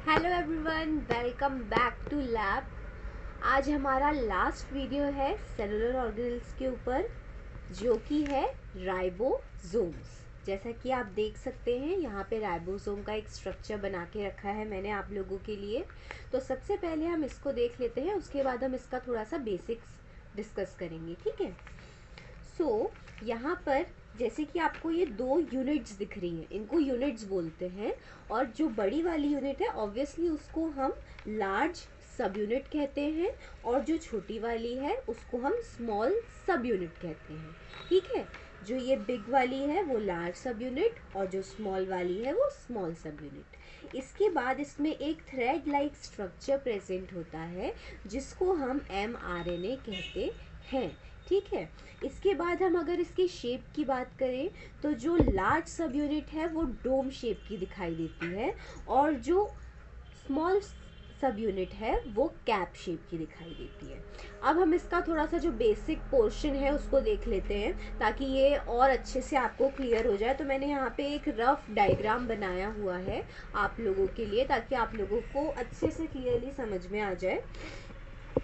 Hello everyone, welcome back to lab. आज हमारा last video है सेलुलर ऑर्गेनेल्स के ऊपर, जो कि है राइबोसोम्स। जैसा कि आप देख सकते हैं यहाँ पे राइबोसोम का एक स्ट्रक्चर बना के रखा है मैंने आप लोगों के लिए। तो सबसे पहले हम इसको देख लेते हैं, उसके बाद हम इसका थोड़ा सा बेसिक्स डिस्कस करेंगे, ठीक है। यहाँ पर जैसे कि आपको ये दो यूनिट्स दिख रही हैं, इनको यूनिट्स बोलते हैं। और जो बड़ी वाली यूनिट है ऑब्वियसली उसको हम लार्ज सब यूनिट कहते हैं, और जो छोटी वाली है उसको हम स्मॉल सब यूनिट कहते हैं, ठीक है। जो ये बिग वाली है वो लार्ज सब यूनिट, और जो स्मॉल वाली है वो स्मॉल सब यूनिट। इसके बाद इसमें एक थ्रेड लाइक स्ट्रक्चर प्रेजेंट होता है जिसको हम mRNA कहते हैं, ठीक है। इसके बाद हम अगर इसकी शेप की बात करें तो जो लार्ज सब यूनिट है वो डोम शेप की दिखाई देती है, और जो स्मॉल सब यूनिट है वो कैप शेप की दिखाई देती है। अब हम इसका थोड़ा सा जो बेसिक पोर्शन है उसको देख लेते हैं ताकि ये और अच्छे से आपको क्लियर हो जाए। तो मैंने यहाँ पे एक रफ डायग्राम बनाया हुआ है आप लोगों के लिए, ताकि आप लोगों को अच्छे से क्लियरली समझ में आ जाए।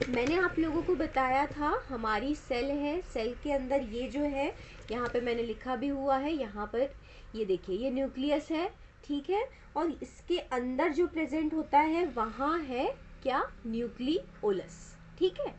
मैंने आप लोगों को बताया था हमारी सेल है, सेल के अंदर ये जो है यहाँ पे मैंने लिखा भी हुआ है, यहाँ पर ये देखिए ये न्यूक्लियस है, ठीक है। और इसके अंदर जो प्रेजेंट होता है वहाँ है क्या, न्यूक्लियोलस, ठीक है।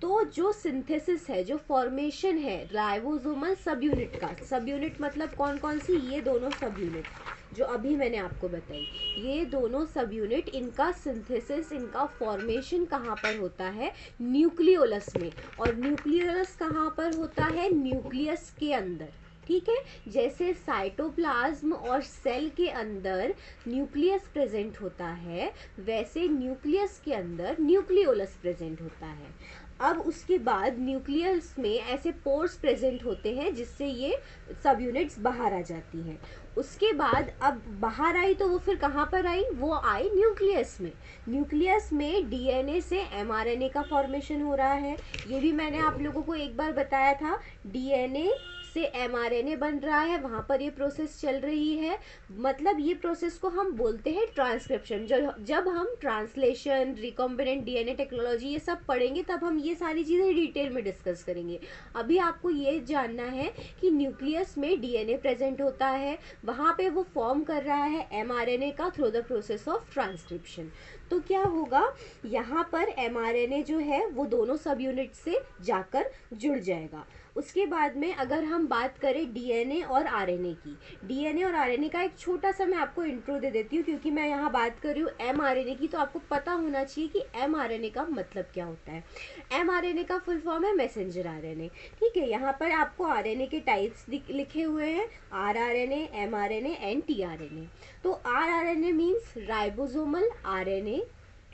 तो जो सिंथेसिस है, जो फॉर्मेशन है राइबोसोमल सब यूनिट का, सब यूनिट मतलब कौन कौन सी, ये दोनों सब यूनिट जो अभी मैंने आपको बताई, ये दोनों सब यूनिट, इनका सिंथेसिस, इनका फॉर्मेशन कहाँ पर होता है, न्यूक्लियोलस में। और न्यूक्लियोलस कहाँ पर होता है, न्यूक्लियस के अंदर, ठीक है। जैसे साइटोप्लाज्म और सेल के अंदर न्यूक्लियस प्रेजेंट होता है, वैसे न्यूक्लियस के अंदर न्यूक्लियोलस प्रेजेंट होता है। अब उसके बाद न्यूक्लियस में ऐसे पोर्स प्रेजेंट होते हैं जिससे ये सब यूनिट्स बाहर आ जाती हैं। उसके बाद अब बाहर आई तो वो फिर कहाँ पर आई, वो आई न्यूक्लियस में। न्यूक्लियस में डीएनए से एमआरएनए का फॉर्मेशन हो रहा है, ये भी मैंने आप लोगों को एक बार बताया था। डीएनए से mRNA बन रहा है, वहाँ पर ये प्रोसेस चल रही है। मतलब ये प्रोसेस को हम बोलते हैं ट्रांसक्रिप्शन। जब हम ट्रांसलेशन, रिकॉम्बिनेंट डीएनए टेक्नोलॉजी ये सब पढ़ेंगे तब हम ये सारी चीज़ें डिटेल में डिस्कस करेंगे। अभी आपको ये जानना है कि न्यूक्लियस में डीएनए प्रेजेंट होता है, वहाँ पे वो फॉर्म कर रहा है mRNA का through the process of transcription. तो क्या होगा, यहाँ पर mRNA जो है वो दोनों सब यूनिट से जाकर जुड़ जाएगा। उसके बाद में अगर हम बात करें डीएनए और आरएनए की, डीएनए और आरएनए का एक छोटा सा मैं आपको इंट्रो दे देती हूँ, क्योंकि मैं यहाँ बात कर रही हूँ एमआरएनए की, तो आपको पता होना चाहिए कि एमआरएनए का मतलब क्या होता है। एमआरएनए का फुल फॉर्म है मैसेंजर आरएनए, ठीक है। यहाँ पर आपको आरएनए के टाइप्स लिखे हुए हैं, आरआरएनए, एमआरएनए एंड टीआरएनए। तो rRNA means ribosomal RNA,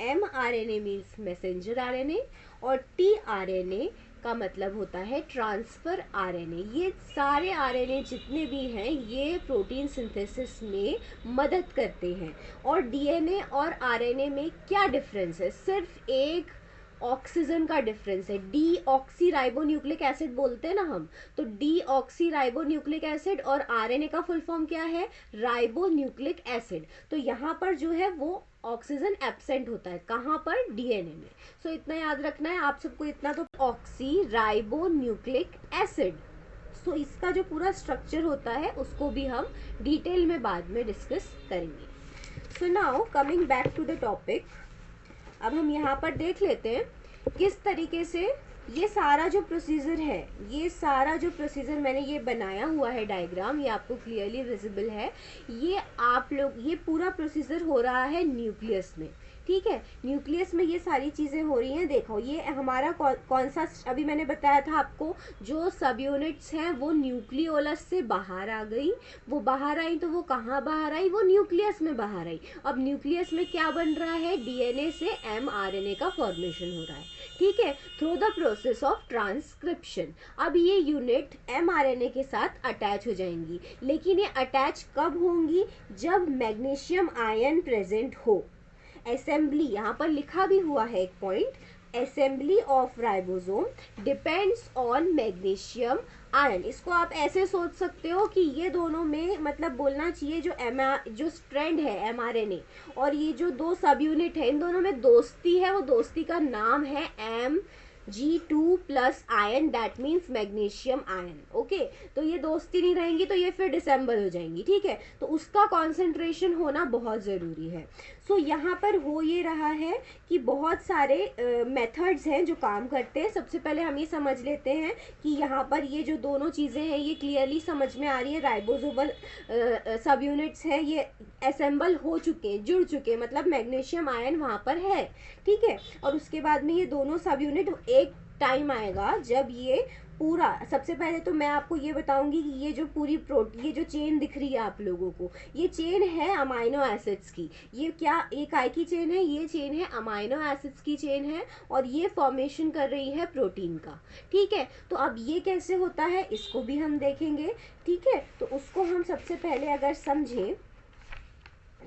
mRNA means messenger RNA, और टीआरएनए का मतलब होता है ट्रांसफर आरएनए। ये सारे आरएनए जितने भी हैं ये प्रोटीन सिंथेसिस में मदद करते हैं। और डीएनए और आरएनए में क्या डिफरेंस है, सिर्फ एक ऑक्सीजन का डिफरेंस है। डी राइबोन्यूक्लिक एसिड बोलते हैं ना हम, तो डी राइबोन्यूक्लिक एसिड, और आरएनए का फुल फॉर्म क्या है, राइबोन्यूक्लिक एसिड। तो यहाँ पर जो है वो ऑक्सीजन एब्सेंट होता है, कहाँ पर, डीएनए में। सो इतना याद रखना है आप सबको, इतना तो ऑक्सी राइबोन्यूक्लिक एसिड। सो इसका जो पूरा स्ट्रक्चर होता है उसको भी हम डिटेल में बाद में डिस्कस करेंगे। So now coming back to the topic, अब हम यहाँ पर देख लेते हैं किस तरीके से ये सारा जो प्रोसीजर है, ये सारा जो प्रोसीजर मैंने ये बनाया हुआ है डायग्राम, ये आपको क्लियरली विजिबल है। ये आप लोग, ये पूरा प्रोसीजर हो रहा है न्यूक्लियस में, ठीक है। न्यूक्लियस में ये सारी चीज़ें हो रही हैं। देखो ये हमारा कौन सा, अभी मैंने बताया था आपको, जो सब यूनिट्स हैं वो न्यूक्लियोलस से बाहर आ गई। वो बाहर आई तो वो कहाँ बाहर आई, वो न्यूक्लियस में बाहर आई। अब न्यूक्लियस में क्या बन रहा है, डीएनए से एमआरएनए का फॉर्मेशन हो रहा है, ठीक है, through the process of transcription. अब ये यूनिट एमआरएनए के साथ अटैच हो जाएंगी, लेकिन ये अटैच कब होंगी, जब मैग्नीशियम आयन प्रेजेंट हो। असेंबली, यहाँ पर लिखा भी हुआ है एक point, assembly of ribosome depends on magnesium ion, इसको आप ऐसे सोच सकते हो कि ये दोनों में मतलब बोलना चाहिए जो स्ट्रैंड है mRNA और ये जो दो सब यूनिट है इन दोनों में दोस्ती है, वो दोस्ती का नाम है Mg2 plus ion, that means magnesium ion. Okay, तो ये दोस्ती नहीं रहेंगी तो ये फिर डिसेंबल हो जाएंगी, ठीक है, तो उसका कॉन्सेंट्रेशन होना बहुत ज़रूरी है। सो यहाँ पर हो ये रहा है कि बहुत सारे मेथड्स हैं जो काम करते हैं। सबसे पहले हम ये समझ लेते हैं कि यहाँ पर ये जो दोनों चीज़ें हैं ये क्लियरली समझ में आ रही है, राइबोसोमल सब यूनिट्स हैं, ये असेंबल हो चुके, जुड़ चुके, मतलब मैग्नीशियम आयन वहाँ पर है, ठीक है। और उसके बाद में ये दोनों सब यूनिट, एक टाइम आएगा जब ये पूरा, सबसे पहले तो मैं आपको ये बताऊंगी कि ये जो पूरी ये जो चेन दिख रही है आप लोगों को, ये चेन है अमाइनो एसिड्स की। ये क्या एक आई की चेन है, ये चेन है अमाइनो एसिड्स की चेन है और ये फॉर्मेशन कर रही है प्रोटीन का, ठीक है। तो अब ये कैसे होता है इसको भी हम देखेंगे, ठीक है। तो उसको हम सबसे पहले अगर समझें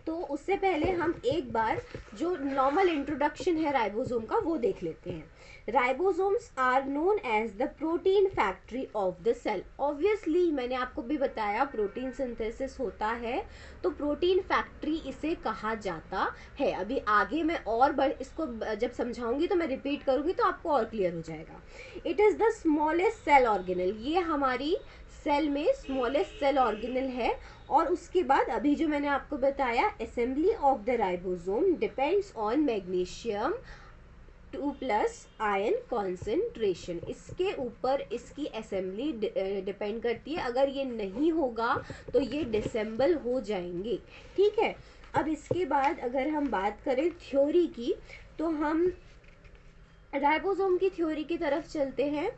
तो उससे पहले हम एक बार जो नॉर्मल इंट्रोडक्शन है राइबोसोम का वो देख लेते हैं। Ribosomes are known as the protein factory of the cell. Obviously मैंने आपको भी बताया प्रोटीन सिंथेसिस होता है तो प्रोटीन फैक्ट्री इसे कहा जाता है। अभी आगे मैं और इसको जब समझाऊंगी तो मैं रिपीट करूंगी तो आपको और क्लियर हो जाएगा। It is the smallest cell organelle, ये हमारी सेल में स्मॉलेस्ट सेल ऑर्गेनल है। और उसके बाद अभी जो मैंने आपको बताया, assembly of the ribosome depends on magnesium 2 plus ion concentration, इसके ऊपर इसकी असेंबली डिपेंड करती है। अगर ये नहीं होगा तो ये डिसेंबल हो जाएंगे, ठीक है। अब इसके बाद अगर हम बात करें थ्योरी की तो हम राइबोसोम की थ्योरी की तरफ चलते हैं।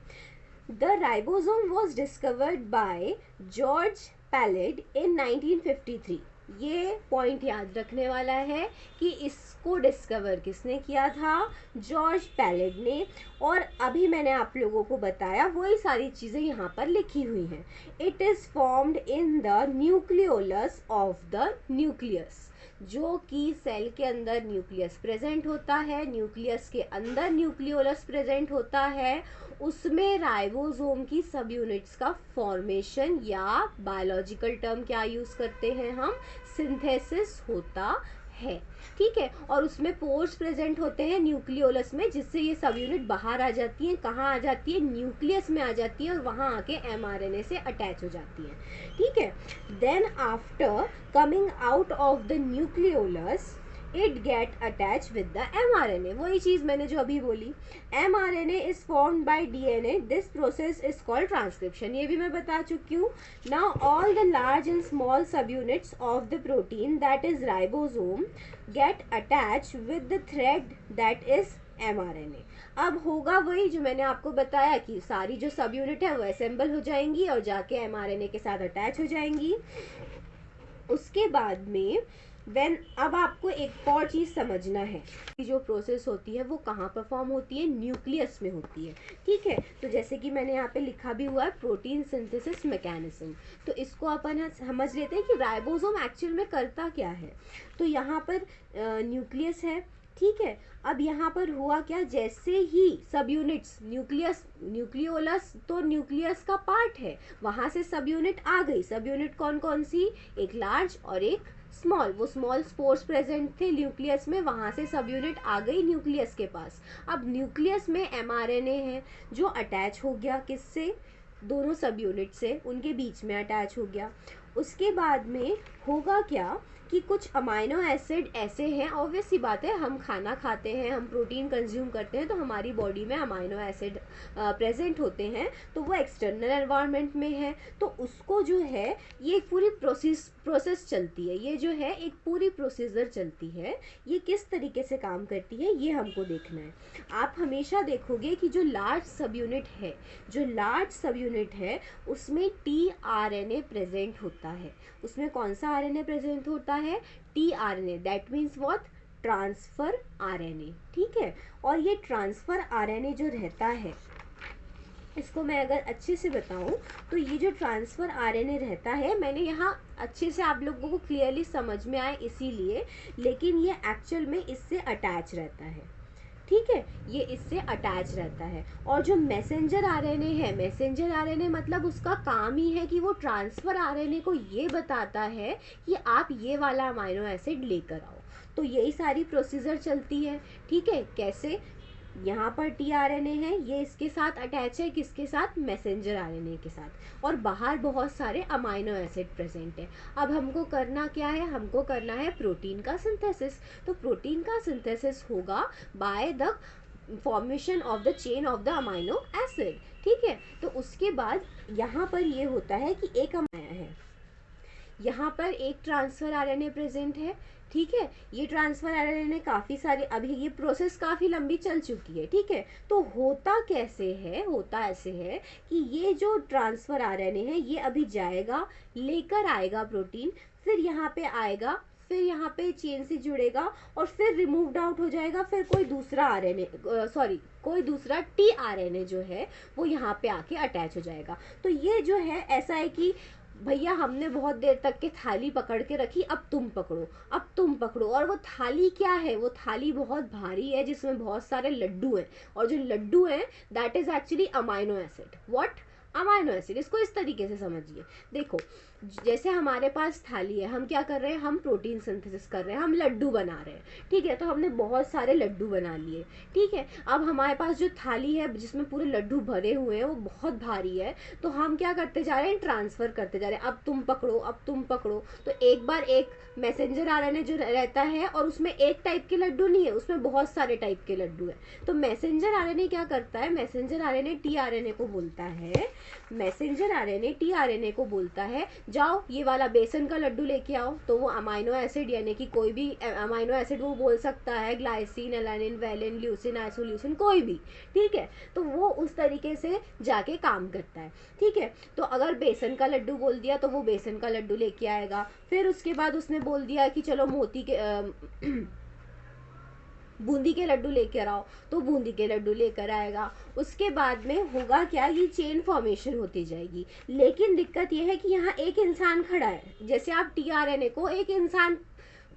The ribosome was discovered by George Palade in 1953। ये पॉइंट याद रखने वाला है कि इसको डिस्कवर किसने किया था, जॉर्ज पैलेड ने। और अभी मैंने आप लोगों को बताया वही सारी चीज़ें यहाँ पर लिखी हुई हैं। It is formed in the nucleolus of the nucleus, जो कि सेल के अंदर न्यूक्लियस प्रेजेंट होता है, न्यूक्लियस के अंदर न्यूक्लियोलस प्रेजेंट होता है, उसमें राइबोसोम की सब यूनिट्स का फॉर्मेशन या बायोलॉजिकल टर्म क्या यूज़ करते हैं हम, सिंथेसिस होता है, ठीक है। और उसमें पोर्स प्रेजेंट होते हैं न्यूक्लियोलस में, जिससे ये सब यूनिट बाहर आ जाती हैं। कहाँ आ जाती है, न्यूक्लियस में आ जाती है और वहाँ आके mRNA से अटैच हो जाती है, ठीक है। Then after coming out of the nucleolus it get attach with the mRNA, वही चीज़ मैंने जो अभी बोली, mRNA is formed by DNA, this process is called transcription, ये भी मैं बता चुकी हूँ। Now all the large and small subunits of the protein that is ribosome get attach with the thread that is mRNA। अब होगा वही जो मैंने आपको बताया कि सारी जो सब यूनिट है वो असेंबल हो जाएंगी और जाके mRNA के साथ अटैच हो जाएंगी। उसके बाद में अब आपको एक और चीज़ समझना है कि जो प्रोसेस होती है वो कहाँ परफॉर्म होती है, न्यूक्लियस में होती है, ठीक है। तो जैसे कि मैंने यहाँ पे लिखा भी हुआ है प्रोटीन सिंथेसिस मैकेनिज्म, तो इसको अपन समझ लेते हैं कि राइबोसोम एक्चुअल में करता क्या है। तो यहाँ पर न्यूक्लियस है, ठीक है। अब यहाँ पर हुआ क्या, जैसे ही सब यूनिट्स न्यूक्लियोलस तो न्यूक्लियस का पार्ट है, वहाँ से सब यूनिट आ गई। सब यूनिट कौन कौन सी, एक लार्ज और एक स्मॉल, वो स्मॉल स्पोर्स प्रेजेंट थे न्यूक्लियस में, वहाँ से सब यूनिट आ गई न्यूक्लियस के पास। अब न्यूक्लियस में mRNA है जो अटैच हो गया किससे, दोनों सब यूनिट से, उनके बीच में अटैच हो गया। उसके बाद में होगा क्या कि कुछ अमाइनो एसिड ऐसे हैं, ऑब्वियस सी बात है, हम खाना खाते हैं, हम प्रोटीन कंज्यूम करते हैं तो हमारी बॉडी में अमाइनो एसिड प्रेजेंट होते हैं, तो वो एक्सटर्नल एनवायरनमेंट में है, तो उसको जो है ये एक पूरी प्रोसेस चलती है, ये जो है एक पूरी प्रोसीजर चलती है। ये किस तरीके से काम करती है ये हमको देखना है। आप हमेशा देखोगे कि जो लार्ज सब यूनिट है उसमें tRNA प्रेजेंट होता है। उसमें कौन सा RNA प्रेजेंट होता है, tRNA, that means what, transfer RNA, ठीक है। और ये ट्रांसफर RNA जो रहता है, इसको मैं अगर अच्छे से बताऊं तो ये जो ट्रांसफर RNA रहता है, मैंने यहाँ अच्छे से आप लोगों को क्लियरली समझ में आए इसीलिए, लेकिन ये एक्चुअल में इससे अटैच रहता है, ठीक है, ये इससे अटैच रहता है। और जो मैसेंजर आरएनए है, मैसेंजर आरएनए मतलब उसका काम ही है कि वो ट्रांसफर आरएनए को ये बताता है कि आप ये वाला अमाइनो एसिड लेकर आओ। तो यही सारी प्रोसीजर चलती है। ठीक है, कैसे, यहाँ पर टीआरएनए है, ये इसके साथ अटैच है, किसके साथ, मैसेंजर आरएनए के साथ, और बाहर बहुत सारे अमाइनो एसिड प्रेजेंट है। अब हमको करना क्या है, हमको करना है प्रोटीन का सिंथेसिस। तो प्रोटीन का सिंथेसिस होगा by the formation of the chain of the amino acid. ठीक है, तो उसके बाद यहाँ पर ये होता है कि एक अमाइनो है, यहाँ पर एक ट्रांसफर आरएनए प्रेजेंट है। ठीक है, ये ट्रांसफर आरएनए काफ़ी सारे, अभी ये प्रोसेस काफ़ी लंबी चल चुकी है। ठीक है, तो होता कैसे है, होता ऐसे है कि ये जो ट्रांसफर आरएनए है ये अभी जाएगा, लेकर आएगा प्रोटीन, फिर यहाँ पे आएगा, फिर यहाँ पे चेन से जुड़ेगा और फिर रिमूव्ड आउट हो जाएगा, फिर कोई दूसरा आरएनए, कोई दूसरा टीआरएनए जो है वो यहाँ पे आके अटैच हो जाएगा। तो ये जो है ऐसा है कि भैया हमने बहुत देर तक के थाली पकड़ के रखी, अब तुम पकड़ो, अब तुम पकड़ो। और वो थाली क्या है, वो थाली बहुत भारी है जिसमें बहुत सारे लड्डू हैं, और जो लड्डू हैं that is actually amino acid. What, amino acid. इसको इस तरीके से समझिए, देखो जैसे हमारे पास थाली है, हम क्या कर रहे हैं, हम प्रोटीन सिंथेसिस कर रहे हैं, हम लड्डू बना रहे हैं। ठीक है, तो हमने बहुत सारे लड्डू बना लिए। ठीक है, अब हमारे पास जो थाली है जिसमें पूरे लड्डू भरे हुए हैं वो बहुत भारी है, तो हम क्या करते जा रहे हैं, ट्रांसफर करते जा रहे हैं, अब तुम पकड़ो, अब तुम पकड़ो। तो एक बार एक मैसेंजर आरएनए जो रहता है और उसमें एक टाइप के लड्डू नहीं है, उसमें बहुत सारे टाइप के लड्डू है। तो मैसेंजर आरएनए क्या करता है, मैसेंजर आरएनए टीआरएनए को बोलता है, मैसेंजर आरएनए टीआरएनए को बोलता है जाओ ये वाला बेसन का लड्डू लेके आओ। तो वो अमाइनो एसिड यानी कि कोई भी अमाइनो एसिड वो बोल सकता है, glycine, alanine, valine, leucine, isoleucine, कोई भी। ठीक है, तो वो उस तरीके से जाके काम करता है। ठीक है, तो अगर बेसन का लड्डू बोल दिया तो वो बेसन का लड्डू लेके आएगा। फिर उसके बाद उसने बोल दिया कि चलो मोती के बूंदी के लड्डू लेकर आओ, तो बूंदी के लड्डू लेकर आएगा। उसके बाद में होगा क्या, ये चेन फॉर्मेशन होती जाएगी। लेकिन दिक्कत ये है कि यहाँ एक इंसान खड़ा है, जैसे आप टीआरएनए को एक इंसान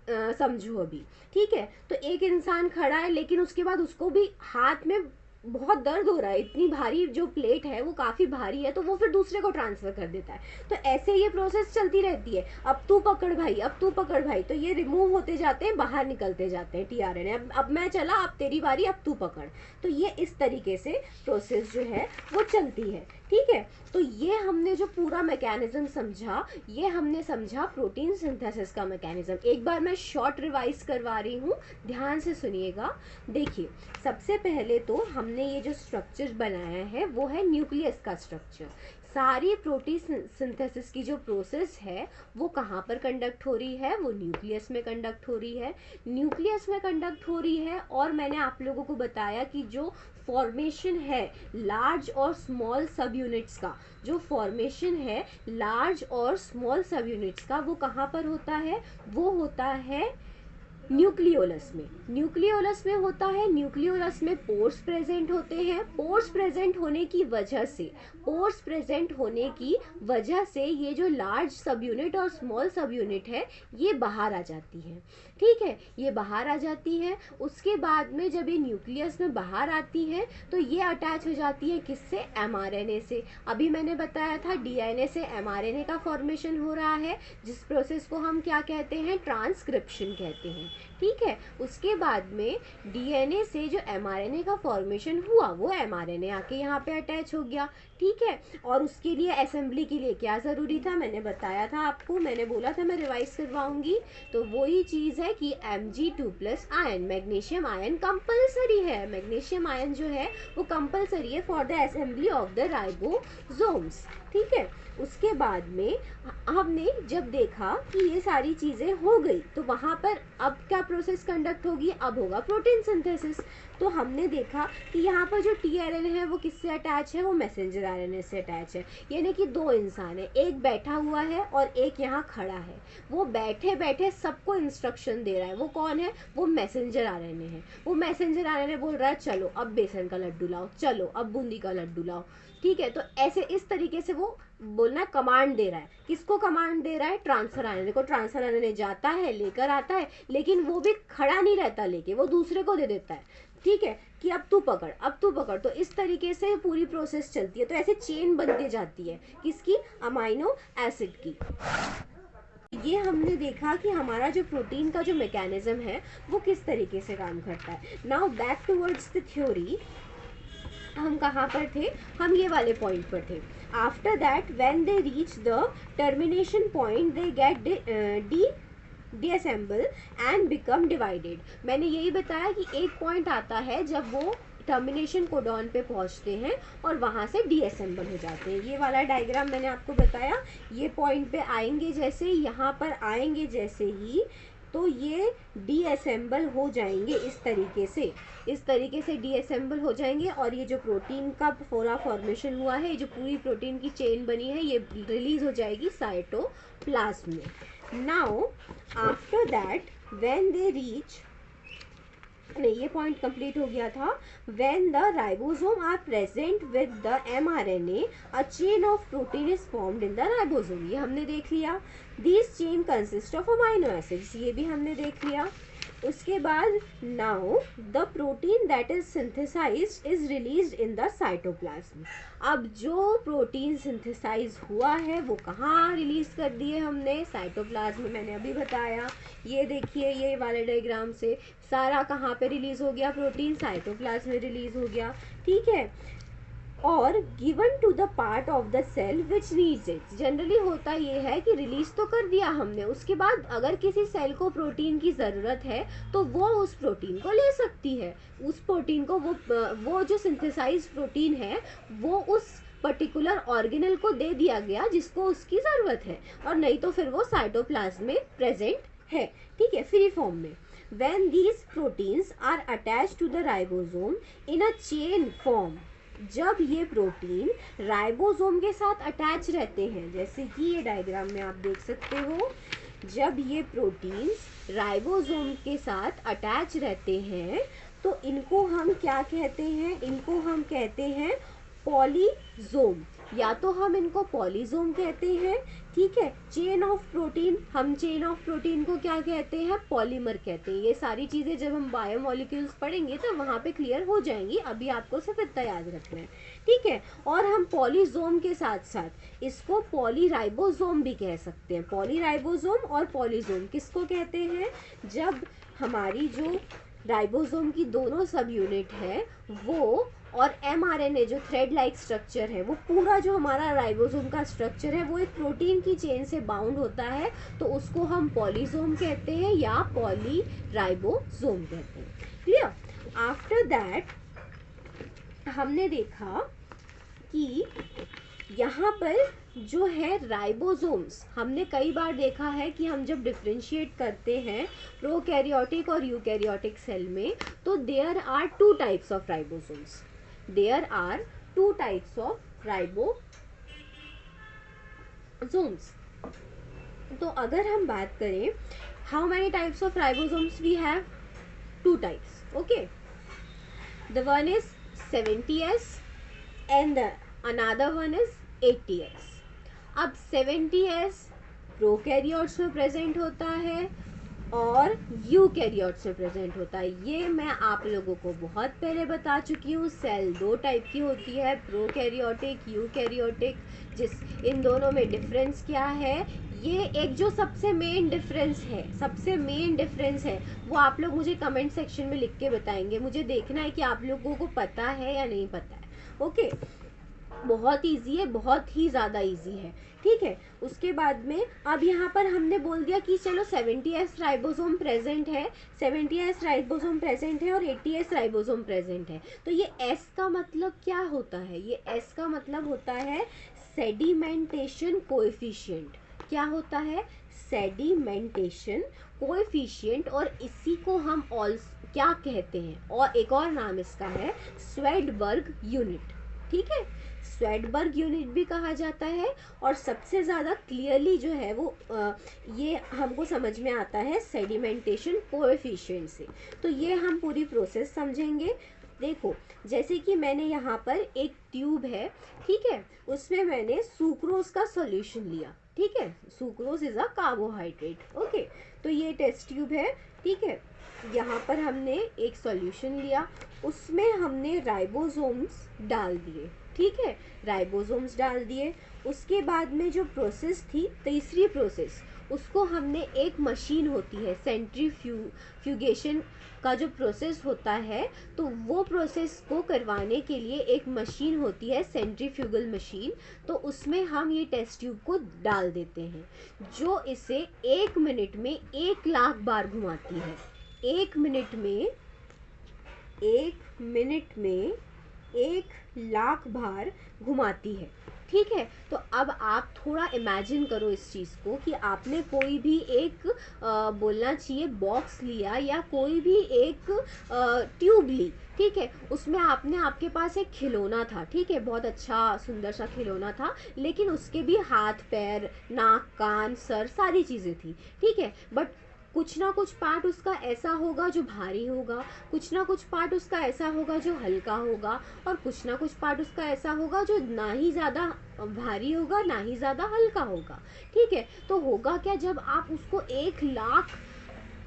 समझो अभी। ठीक है, तो एक इंसान खड़ा है, लेकिन उसके बाद उसको भी हाथ में बहुत दर्द हो रहा है, इतनी भारी जो प्लेट है वो काफ़ी भारी है, तो वो फिर दूसरे को ट्रांसफ़र कर देता है। तो ऐसे ये प्रोसेस चलती रहती है, अब तू पकड़ भाई, अब तू पकड़ भाई, तो ये रिमूव होते जाते हैं, बाहर निकलते जाते हैं टीआरएनए। अब मैं चला, अब तेरी बारी, अब तू पकड़। तो ये इस तरीके से प्रोसेस जो है वो चलती है। ठीक है, तो ये हमने जो पूरा मैकेनिज्म समझा, ये हमने समझा प्रोटीन सिंथेसिस का मैकेनिज्म। एक बार मैं शॉर्ट रिवाइज करवा रही हूँ, ध्यान से सुनिएगा। देखिए, सबसे पहले तो हमने ये जो स्ट्रक्चर बनाया है वो है न्यूक्लियस का स्ट्रक्चर। सारी प्रोटीन सिंथेसिस की जो प्रोसेस है वो कहाँ पर कंडक्ट हो रही है, वो न्यूक्लियस में कंडक्ट हो रही है, न्यूक्लियस में कंडक्ट हो रही है। और मैंने आप लोगों को बताया कि जो फॉर्मेशन है लार्ज और स्मॉल सब यूनिट्स का, जो फॉर्मेशन है लार्ज और स्मॉल सब यूनिट्स का, वो कहाँ पर होता है, वो होता है न्यूक्लियोलस में। न्यूक्लियोलस में होता है, न्यूक्लियोलस में पोर्स प्रेजेंट होते हैं। पोर्स प्रेजेंट होने की वजह से, पोर्स प्रेजेंट होने की वजह से ये जो लार्ज सब यूनिट और स्मॉल सब यूनिट है ये बाहर आ जाती है। ठीक है, ये बाहर आ जाती है। उसके बाद में जब ये न्यूक्लियस में बाहर आती है तो ये अटैच हो जाती है किससे, एमआरएनए से। अभी मैंने बताया था डीएनए से एमआरएनए का फॉर्मेशन हो रहा है, जिस प्रोसेस को हम क्या कहते हैं, ट्रांसक्रिप्शन कहते हैं। ठीक है, उसके बाद में डीएनए से जो एमआरएनए का फॉर्मेशन हुआ वो एमआरएनए आके यहाँ पे अटैच हो गया। ठीक है, और उसके लिए असेंबली के लिए क्या ज़रूरी था, मैंने बताया था आपको, मैंने बोला था मैं रिवाइज करवाऊंगी। तो वही चीज़ है कि Mg2+ ion, magnesium ion compulsory है। मैग्नीशियम आयन जो है वो कंपलसरी है for the assembly of the ribosomes. ठीक है, उसके बाद में हमने जब देखा कि ये सारी चीज़ें हो गई तो वहाँ पर अब क्या प्रोसेस कंडक्ट होगी, अब होगा प्रोटीन सिंथेसिस। तो हमने देखा कि यहाँ पर जो टीआरएनए है वो किससे अटैच है, वो मैसेंजर आरएनए से अटैच है। यानी कि दो इंसान है, एक बैठा हुआ है और एक यहाँ खड़ा है। वो बैठे बैठे सबको इंस्ट्रक्शन दे रहा है। वो कौन है, वो मैसेंजर आरएनए है। वो मैसेंजर आरएनए बोल रहा है चलो अब बेसन का लड्डू लाओ, चलो अब बूंदी का लड्डू लाओ। ठीक है, तो ऐसे इस तरीके से वो बोलना कमांड दे रहा है। किसको कमांड दे रहा है, ट्रांसफर आरएनए को। ट्रांसफर आरएनए जाता है, लेकर आता है, लेकिन वो भी खड़ा नहीं रहता लेके, वो दूसरे को दे देता है। ठीक है, कि अब तू पकड़, अब तू पकड़। तो इस तरीके से पूरी प्रोसेस चलती है। तो ऐसे चेन बनती जाती है, किसकी? अमाइनो एसिड की। ये हमने देखा कि हमारा जो प्रोटीन का जो मैकेनिज्म है वो किस तरीके से काम करता है। Now back towards the theory. हम कहाँ पर थे? हम ये वाले पॉइंट पर थे। After that when they reach the termination point they get disassemble and become divided. मैंने यही बताया कि एक पॉइंट आता है जब वो टर्मिनेशन कोडॉन पे पहुंचते हैं और वहां से डीअसेंबल हो जाते हैं। ये वाला डायग्राम मैंने आपको बताया। ये पॉइंट पे आएंगे जैसे, यहाँ पर आएंगे जैसे ही, तो ये डीअसेंबल हो जाएंगे इस तरीके से डीअसेंबल हो जाएंगे। और ये जो प्रोटीन का पूरा फॉर्मेशन हुआ है, जो पूरी प्रोटीन की चेन बनी है, ये रिलीज हो जाएगी साइटोप्लाज्म में। Now after that when they reach, नहीं ये पॉइंट कंप्लीट हो गया था। When the ribosome are present with the mRNA, a chain of protein is formed in the ribosome. ये हमने देख लिया। This chain consist of amino acids, ये भी हमने देख लिया। उसके बाद now the protein that is synthesised is released in the cytoplasm. अब जो प्रोटीन सिंथेसाइज हुआ है वो कहाँ रिलीज कर दिए हमने? साइटोप्लाज्म। मैंने अभी बताया, ये देखिए ये वाले डायग्राम से सारा कहाँ पे रिलीज हो गया? प्रोटीन साइटोप्लाज्म में रिलीज हो गया, ठीक है। और given to the part of the cell which needs it. Generally होता ये है कि रिलीज तो कर दिया हमने, उसके बाद अगर किसी सेल को प्रोटीन की ज़रूरत है तो वो उस प्रोटीन को ले सकती है। उस प्रोटीन को वो जो सिंथेसाइज प्रोटीन है वो उस पर्टिकुलर ऑर्गेनल को दे दिया गया जिसको उसकी ज़रूरत है, और नहीं तो फिर वो साइटोप्लाज्म में प्रेजेंट है, ठीक है, फ्री फॉर्म में। When these proteins are attached to the ribosome in a chain form, जब ये प्रोटीन राइबोसोम के साथ अटैच रहते हैं, जैसे कि ये डायग्राम में आप देख सकते हो, जब ये प्रोटीन्स राइबोसोम के साथ अटैच रहते हैं तो इनको हम क्या कहते हैं? इनको हम कहते हैं पॉलीजोम, या तो हम इनको पॉलीजोम कहते हैं, ठीक है। चेन ऑफ प्रोटीन, हम चेन ऑफ प्रोटीन को क्या कहते हैं? पॉलीमर कहते हैं। ये सारी चीज़ें जब हम बायोमोलिक्यूल्स पढ़ेंगे तो वहाँ पे क्लियर हो जाएंगी, अभी आपको सिर्फ इतना याद रखना है, ठीक है। और हम पॉलीजोम के साथ साथ इसको पॉलीराइबोसोम भी कह सकते हैं। पॉलीराइबोसोम और पॉलीजोम किसको कहते हैं? जब हमारी जो राइबोसोम की दोनों सब यूनिट है वो, और mRNA जो थ्रेड लाइक स्ट्रक्चर है, वो पूरा जो हमारा राइबोसोम का स्ट्रक्चर है वो एक प्रोटीन की चेन से बाउंड होता है, तो उसको हम पॉलीजोम कहते हैं या पॉलीराइबोसोम कहते हैं। क्लियर? आफ्टर दैट हमने देखा कि यहाँ पर जो है राइबोसोम्स, हमने कई बार देखा है कि हम जब डिफ्रेंशिएट करते हैं प्रोकैरियोटिक और यूकैरियोटिक सेल में, तो there are two types of ribosomes. There are two types of ribosomes. तो अगर हम बात करें how many types of ribosomes we have? Two types. Okay. The one is 70S and the another one is 80S. अब 70S prokaryotes में present होता है और यूकैरियोट्स में प्रेजेंट होता है। ये मैं आप लोगों को बहुत पहले बता चुकी हूँ। सेल दो टाइप की होती है, प्रोकैरियोटिक, यूकैरियोटिक। इन दोनों में डिफरेंस क्या है? ये एक जो सबसे मेन डिफरेंस है वो आप लोग मुझे कमेंट सेक्शन में लिख के बताएंगे। मुझे देखना है कि आप लोगों को पता है या नहीं पता है। ओके, बहुत इजी है, बहुत ही ज़्यादा इजी है, ठीक है। उसके बाद में अब यहाँ पर हमने बोल दिया कि चलो 70S राइबोसोम प्रेजेंट है, 70S राइबोसोम प्रेजेंट है और 80S राइबोसोम प्रेजेंट है। तो ये S का मतलब क्या होता है? ये S का मतलब होता है सेडिमेंटेशन कोएफिशिएंट। क्या होता है? Sedimentation coefficient. और इसी को हम क्या कहते हैं? और एक और नाम इसका है स्वेडबर्ग यूनिट, ठीक है। स्वेडबर्ग यूनिट भी कहा जाता है। और सबसे ज़्यादा क्लियरली जो है वो ये हमको समझ में आता है सेडिमेंटेशन कोएफिशिएंट से। तो ये हम पूरी प्रोसेस समझेंगे। देखो, जैसे कि मैंने यहाँ पर एक ट्यूब है, ठीक है, उसमें मैंने सुक्रोज का सॉल्यूशन लिया, ठीक है। Sucrose is a carbohydrate, okay. तो ये टेस्ट ट्यूब है, ठीक है, यहाँ पर हमने एक सॉल्यूशन लिया, उसमें हमने राइबोसोम्स डाल दिए। ठीक है, राइबोसोम्स डाल दिए। उसके बाद में जो प्रोसेस थी, तीसरी प्रोसेस, उसको हमने, एक मशीन होती है सेंट्रीफ्यूगेशन का जो प्रोसेस होता है, तो वो प्रोसेस को करवाने के लिए एक मशीन होती है, सेंट्रीफ्यूगल मशीन। तो उसमें हम ये टेस्ट ट्यूब को डाल देते हैं, जो इसे 1 मिनट में 1 लाख बार घुमाती है। 1 मिनट में 1 लाख बार घुमाती है। ठीक है, तो अब आप थोड़ा इमेजिन करो इस चीज़ को कि आपने कोई भी एक बोलना चाहिए बॉक्स लिया या कोई भी एक ट्यूब ली। ठीक है, उसमें आपने, आपके पास एक खिलौना था। ठीक है, बहुत अच्छा सुंदर सा खिलौना था, लेकिन उसके भी हाथ पैर, नाक कान सर सारी चीज़ें थी। ठीक है, बट कुछ ना कुछ पार्ट उसका ऐसा होगा जो भारी होगा, कुछ ना कुछ पार्ट उसका ऐसा होगा जो हल्का होगा, और कुछ ना कुछ पार्ट उसका ऐसा होगा जो ना ही ज़्यादा भारी होगा ना ही ज़्यादा हल्का होगा। ठीक है, तो होगा क्या, जब आप उसको 1 लाख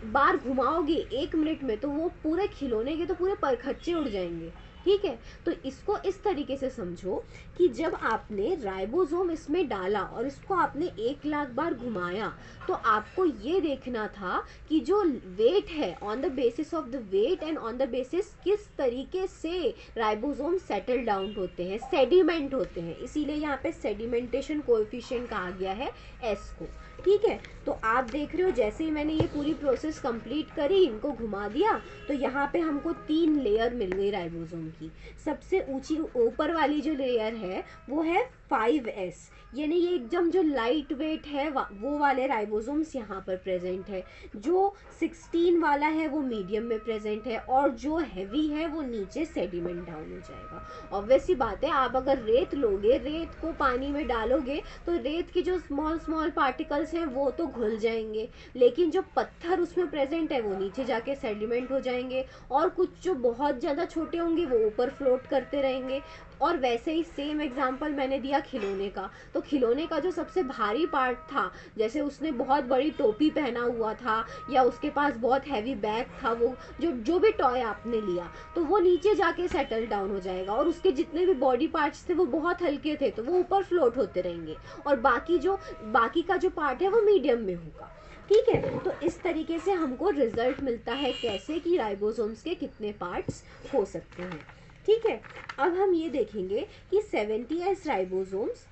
बार घुमाओगे 1 मिनट में, तो वो पूरे खिलौने के तो पूरे परखच्चे उड़ जाएंगे। ठीक है, तो इसको इस तरीके से समझो कि जब आपने राइबोसोम इसमें डाला और इसको आपने 1 लाख बार घुमाया, तो आपको ये देखना था कि जो वेट है, on the basis of the weight and on the basis किस तरीके से राइबोसोम सेटल डाउन होते हैं, सेडिमेंट होते हैं। इसीलिए यहाँ पे सेडिमेंटेशन कोएफिशिएंट कहा गया है एस को। ठीक है, तो आप देख रहे हो, जैसे ही मैंने ये पूरी प्रोसेस कंप्लीट करी, इनको घुमा दिया, तो यहाँ पे हमको 3 लेयर मिल गई राइबोसोम की। सबसे ऊंची ऊपर वाली जो लेयर है वो है 5S, यानी ये एकदम जो लाइट वेट है वो वाले राइबोसोम्स यहाँ पर प्रेजेंट है। जो 16 वाला है वो मीडियम में प्रेजेंट है, और जो हैवी है वो नीचे सेडिमेंट डाउन हो जाएगा। ऑब्वियसली बात है, आप अगर रेत लोगे, रेत को पानी में डालोगे, तो रेत के जो स्मॉल पार्टिकल्स हैं वो तो घुल जाएंगे, लेकिन जो पत्थर उसमें प्रेजेंट है वो नीचे जाके सेडिमेंट हो जाएंगे, और कुछ जो बहुत ज़्यादा छोटे होंगे वो ऊपर फ्लोट करते रहेंगे। और वैसे ही सेम एग्जांपल मैंने दिया खिलौने का, तो खिलौने का जो सबसे भारी पार्ट था, जैसे उसने बहुत बड़ी टोपी पहना हुआ था या उसके पास बहुत हैवी बैग था, वो जो भी टॉय आपने लिया, तो वो नीचे जाके सेटल डाउन हो जाएगा, और उसके जितने भी बॉडी पार्ट्स थे वो बहुत हल्के थे, तो वो ऊपर फ्लोट होते रहेंगे, और बाकी का जो पार्ट है वो मीडियम में होगा। ठीक है, तो इस तरीके से हमको रिजल्ट मिलता है कैसे कि राइबोसोम्स के कितने पार्ट्स हो सकते हैं। ठीक है, अब हम ये देखेंगे कि 70S राइबोसोम्स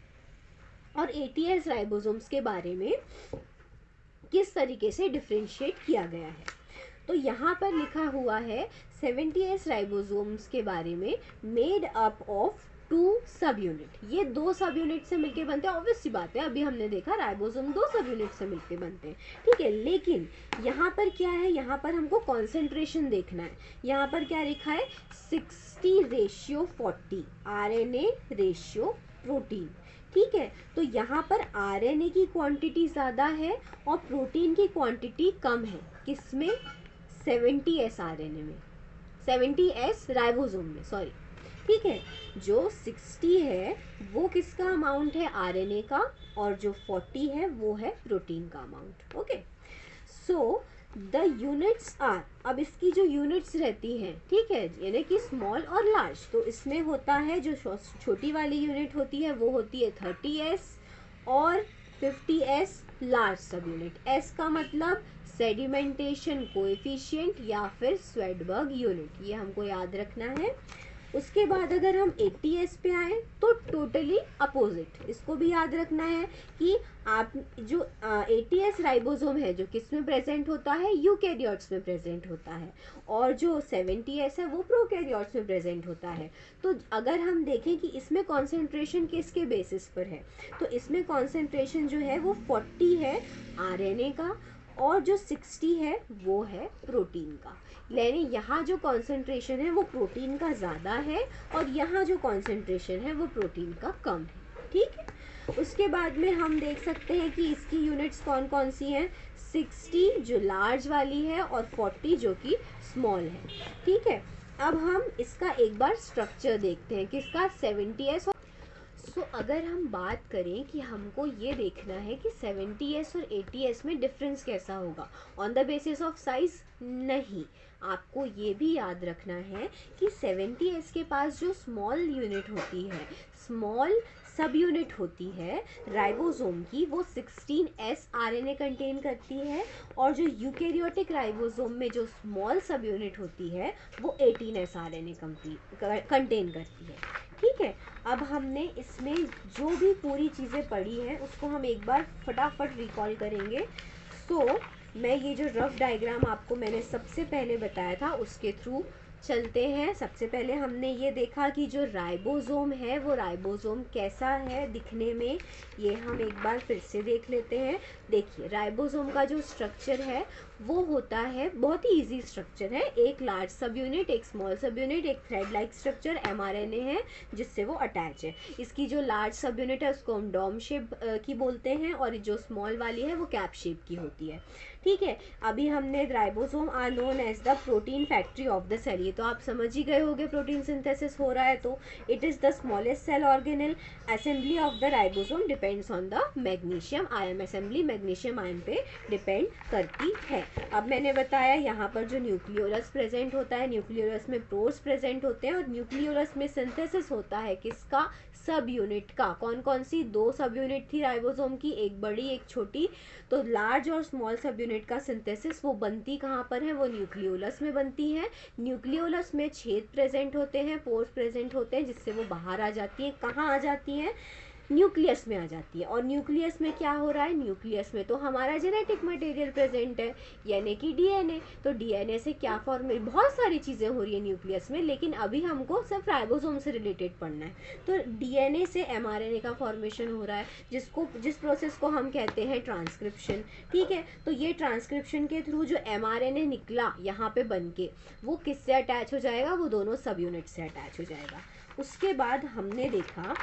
और 80S राइबोसोम्स के बारे में किस तरीके से डिफरेंशिएट किया गया है। तो यहाँ पर लिखा हुआ है 70S राइबोसोम्स के बारे में, मेड अप ऑफ 2 सब यूनिट। ये 2 सब यूनिट से मिलके बनते हैं। ऑब्वियस सी बात है, अभी हमने देखा राइबोसोम 2 सब यूनिट से मिलके बनते हैं। ठीक है, लेकिन यहाँ पर क्या है, यहाँ पर हमको कॉन्सेंट्रेशन देखना है। यहाँ पर क्या लिखा है, 60:40 RNA रेशियो प्रोटीन। ठीक है, तो यहाँ पर RNA की क्वांटिटी ज़्यादा है और प्रोटीन की क्वांटिटी कम है। किसमें, 70S RNA में, 70S राइबोसोम में, सॉरी। ठीक है, जो 60 है वो किसका अमाउंट है, RNA का, और जो 40 है वो है प्रोटीन का amount. Okay, so the units are, अब इसकी जो यूनिट्स रहती हैं, ठीक है, यानी कि स्मॉल और लार्ज, तो इसमें होता है जो छोटी वाली यूनिट होती है वो होती है 30S और 50S लार्ज सब यूनिट। S का मतलब सेडिमेंटेशन कोएफिशिएंट या फिर स्वेडबर्ग यूनिट, ये हमको याद रखना है। उसके बाद अगर हम 80S पे आए तो टोटली अपोजिट, इसको भी याद रखना है कि आप जो 80S राइबोसोम है जो किस में प्रेजेंट होता है, यूकैरियोट्स में प्रेजेंट होता है, और जो 70S है वो प्रोकैरियोट्स में प्रेजेंट होता है। तो अगर हम देखें कि इसमें कॉन्सेंट्रेशन किसके बेसिस पर है, तो इसमें कॉन्सेंट्रेशन जो है वो 40 है RNA का, और जो 60 है वो है प्रोटीन का। यानी यहाँ जो कॉन्सेंट्रेशन है वो प्रोटीन का ज़्यादा है और यहाँ जो कॉन्सेंट्रेशन है वो प्रोटीन का कम है। ठीक है, उसके बाद में हम देख सकते हैं कि इसकी यूनिट्स कौन कौन सी हैं, 60 जो लार्ज वाली है और 40 जो कि स्मॉल है। ठीक है, अब हम इसका एक बार स्ट्रक्चर देखते हैं, किसका, 70S। सो अगर हम बात करें कि हमको ये देखना है कि 70s और 80s में डिफरेंस कैसा होगा on the basis of size, नहीं, आपको ये भी याद रखना है कि 70s के पास जो स्मॉल यूनिट होती है, स्मॉल सब यूनिट होती है राइबोसोम की, वो 16S RNA कंटेन करती है, और जो यूकेरियोटिक राइबोसोम में जो स्मॉल सब यूनिट होती है वो 18S RNA कंटेन करती है। ठीक है, अब हमने इसमें जो भी पूरी चीज़ें पढ़ी हैं उसको हम एक बार फटाफट रिकॉल करेंगे। सो मैं ये जो रफ डायग्राम आपको मैंने सबसे पहले बताया था उसके थ्रू चलते हैं। सबसे पहले हमने ये देखा कि जो राइबोसोम है वो राइबोसोम कैसा है दिखने में, ये हम एक बार फिर से देख लेते हैं। देखिए, राइबोसोम का जो स्ट्रक्चर है वो होता है, बहुत ही इजी स्ट्रक्चर है, एक लार्ज सब यूनिट, एक स्मॉल सब यूनिट, एक थ्रेड लाइक स्ट्रक्चर mRNA है जिससे वो अटैच है। इसकी जो लार्ज सब यूनिट है उसको हम डॉम शेप की बोलते हैं, और जो स्मॉल वाली है वो कैप शेप की होती है। ठीक है, अभी हमने ribosome are known as the protein factory of the cell, ये तो आप समझ ही गए होंगे, प्रोटीन सिंथेसिस हो रहा है तो it is the smallest cell organelle. Assembly of the ribosome depends on the magnesium ion, assembly magnesium ion पे डिपेंड करती है। अब मैंने बताया यहाँ पर जो न्यूक्लियोलस प्रेजेंट होता है, न्यूक्लियोलस में पोर्स प्रेजेंट होते हैं, और न्यूक्लियोलस में सिंथेसिस होता है किसका, सब यूनिट का। कौन कौन सी, 2 सब यूनिट थी राइबोसोम की, एक बड़ी एक छोटी, तो लार्ज और स्मॉल सब यूनिट का सिंथेसिस वो बनती कहाँ पर है, वो न्यूक्लियोलस में बनती है। न्यूक्लियोलस में छेद प्रेजेंट होते हैं, पोर्स प्रेजेंट होते हैं, जिससे वो बाहर आ जाती है। कहाँ आ जाती है, न्यूक्लियस में आ जाती है। और न्यूक्लियस में क्या हो रहा है, न्यूक्लियस में तो हमारा जेनेटिक मटेरियल प्रेजेंट है, यानी कि डीएनए। तो डीएनए से क्या फॉर्मेट, बहुत सारी चीज़ें हो रही है न्यूक्लियस में, लेकिन अभी हमको सिर्फ राइबोसोम से रिलेटेड पढ़ना है। तो डीएनए से एमआरएनए का फॉर्मेशन हो रहा है, जिस प्रोसेस को हम कहते हैं ट्रांसक्रिप्शन। ठीक है, तो ये ट्रांसक्रिप्शन के थ्रू जो एमआरएनए निकला यहाँ पे बन के, वो किससे अटैच हो जाएगा, वो दोनों सब यूनिट से अटैच हो जाएगा। उसके बाद हमने देखा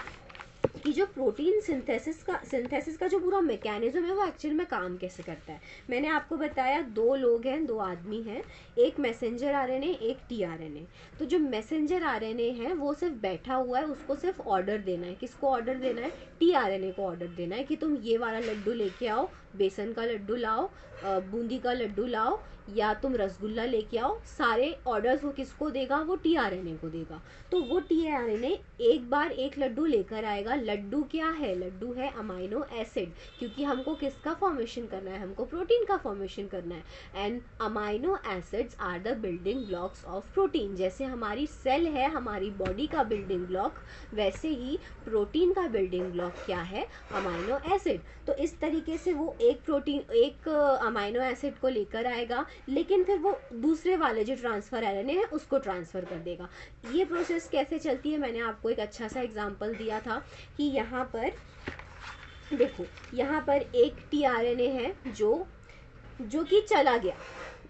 कि जो प्रोटीन सिंथेसिस का जो पूरा मैकेनिज्म है वो एक्चुअल में काम कैसे करता है। मैंने आपको बताया 2 लोग हैं, 2 आदमी हैं, एक मैसेंजर आरएनए, एक टीआरएनए। तो जो मैसेंजर आरएनए है वो सिर्फ बैठा हुआ है, उसको सिर्फ ऑर्डर देना है। किसको ऑर्डर देना है, टीआरएनए को ऑर्डर देना है कि तुम ये वाला लड्डू लेके आओ, बेसन का लड्डू लाओ, बूंदी का लड्डू लाओ, या तुम रसगुल्ला लेके आओ। सारे ऑर्डर्स वो किसको देगा, वो टीआरएनए को देगा। तो वो टीआरएनए एक बार एक लड्डू लेकर आएगा। लड्डू क्या है, लड्डू है अमाइनो एसिड, क्योंकि हमको किसका फॉर्मेशन करना है, हमको प्रोटीन का फॉर्मेशन करना है। And amino acids are the building blocks of protein. जैसे हमारी सेल है हमारी बॉडी का बिल्डिंग ब्लॉक, वैसे ही प्रोटीन का बिल्डिंग ब्लॉक क्या है, अमाइनो एसिड। तो इस तरीके से वो एक अमाइनो एसिड को लेकर आएगा, लेकिन फिर वो दूसरे वाले जो ट्रांसफर आरएनए है उसको ट्रांसफ़र कर देगा। ये प्रोसेस कैसे चलती है, मैंने आपको एक अच्छा सा एग्जांपल दिया था कि यहाँ पर देखो, यहाँ पर एक टीआरएनए है जो कि चला गया,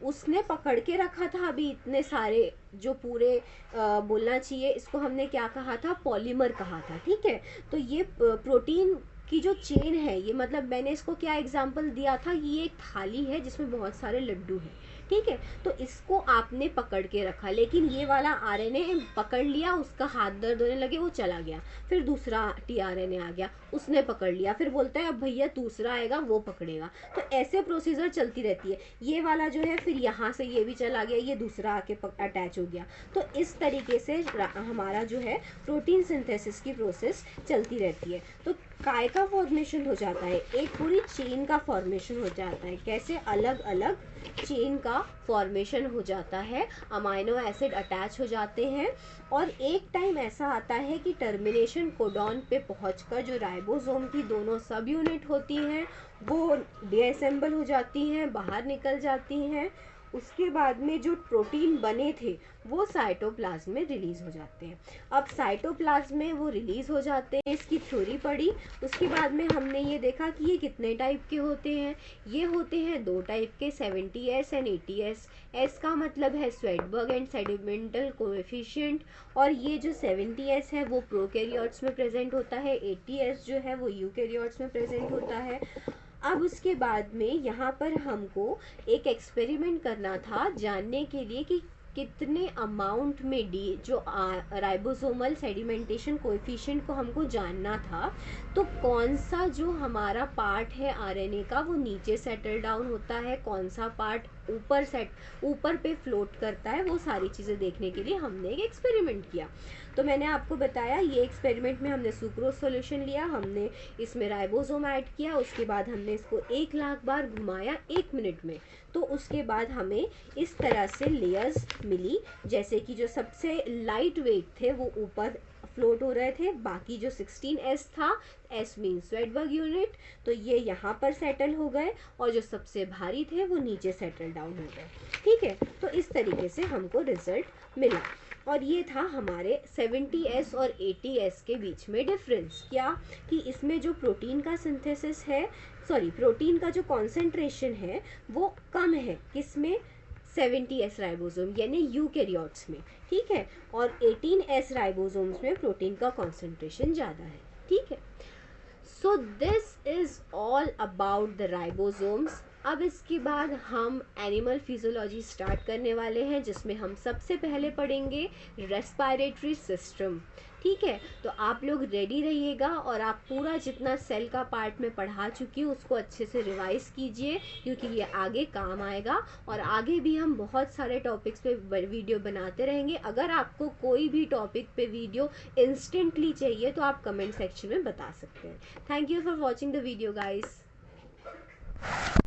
उसने पकड़ के रखा था अभी इतने सारे, जो पूरे बोलना चाहिए इसको हमने क्या कहा था, पॉलीमर कहा था। ठीक है, तो ये प्रोटीन की जो चेन है, ये मतलब मैंने इसको क्या एग्जांपल दिया था, ये एक थाली है जिसमें बहुत सारे लड्डू हैं। ठीक है, तो इसको आपने पकड़ के रखा, लेकिन ये वाला आरएनए पकड़ लिया, उसका हाथ दर्द होने लगे, वो चला गया। फिर दूसरा टीआरएनए आ गया, उसने पकड़ लिया, फिर बोलता है अब भैया दूसरा आएगा वो पकड़ेगा। तो ऐसे प्रोसीजर चलती रहती है। ये वाला जो है फिर यहाँ से ये भी चला गया, ये दूसरा आके अटैच हो गया। तो इस तरीके से हमारा जो है प्रोटीन सिंथेसिस की प्रोसेस चलती रहती है। तो काय का फॉर्मेशन हो जाता है, एक पूरी चेन का फॉर्मेशन हो जाता है। कैसे, अलग अलग चेन का फॉर्मेशन हो जाता है, अमाइनो एसिड अटैच हो जाते हैं, और एक टाइम ऐसा आता है कि टर्मिनेशन कोडॉन पे पहुंचकर जो राइबोसोम की दोनों सब यूनिट होती हैं वो डीअसेंबल हो जाती हैं, बाहर निकल जाती हैं। उसके बाद में जो प्रोटीन बने थे वो साइटोप्लाज्म में रिलीज हो जाते हैं। अब साइटोप्लाज्म में वो रिलीज हो जाते हैं, इसकी थ्योरी पढ़ी। उसके बाद में हमने ये देखा कि ये कितने टाइप के होते हैं, ये होते हैं 2 टाइप के, 70S एंड 80S। एस का मतलब है स्वेटबर्ग एंड सेडिमेंटल कोएफिशिएंट, और ये जो 70S है वो प्रोकैरियोट्स में प्रेजेंट होता है, 80S जो है वो यूकैरियोट्स में प्रेजेंट होता है। अब उसके बाद में यहाँ पर हमको एक एक्सपेरिमेंट करना था जानने के लिए कि कितने अमाउंट में डी जो राइबोसोमल सेडिमेंटेशन कोएफिशिएंट को हमको जानना था, तो कौन सा जो हमारा पार्ट है आरएनए का वो नीचे सेटल डाउन होता है, कौन सा पार्ट ऊपर पे फ्लोट करता है, वो सारी चीज़ें देखने के लिए हमने एक एक्सपेरिमेंट किया। तो मैंने आपको बताया ये एक्सपेरिमेंट में हमने सुक्रोज सॉल्यूशन लिया, हमने इसमें राइबोसोम ऐड किया, उसके बाद हमने इसको 1,00,000 बार घुमाया 1 मिनट में। तो उसके बाद हमें इस तरह से लेयर्स मिली, जैसे कि जो सबसे लाइट वेट थे वो ऊपर फ्लोट हो रहे थे, बाकी जो 16S था, S मीन स्वेडबर्ग यूनिट, तो ये यहाँ पर सेटल हो गए, और जो सबसे भारी थे वो नीचे सेटल डाउन हो गए। ठीक है, तो इस तरीके से हमको रिजल्ट मिला। और ये था हमारे 70S और 80S के बीच में डिफरेंस। क्या कि इसमें जो प्रोटीन का सिंथेसिस है, प्रोटीन का जो कॉन्सेंट्रेशन है वो कम है, किसमें, 70S राइबोसोम यानी यूकैरियोट्स में। ठीक है, और 18S राइबोसोम्स में प्रोटीन का कॉन्सेंट्रेशन ज़्यादा है। ठीक है, so this is all about the ribosomes. अब इसके बाद हम एनिमल फिजियोलॉजी स्टार्ट करने वाले हैं, जिसमें हम सबसे पहले पढ़ेंगे रेस्पिरेटरी सिस्टम। ठीक है, तो आप लोग रेडी रहिएगा, और आप पूरा जितना सेल का पार्ट में पढ़ा चुकी हूँ उसको अच्छे से रिवाइज कीजिए, क्योंकि ये आगे काम आएगा, और आगे भी हम बहुत सारे टॉपिक्स पे वीडियो बनाते रहेंगे। अगर आपको कोई भी टॉपिक पे वीडियो इंस्टेंटली चाहिए तो आप कमेंट सेक्शन में बता सकते हैं। Thank you for watching the video guys.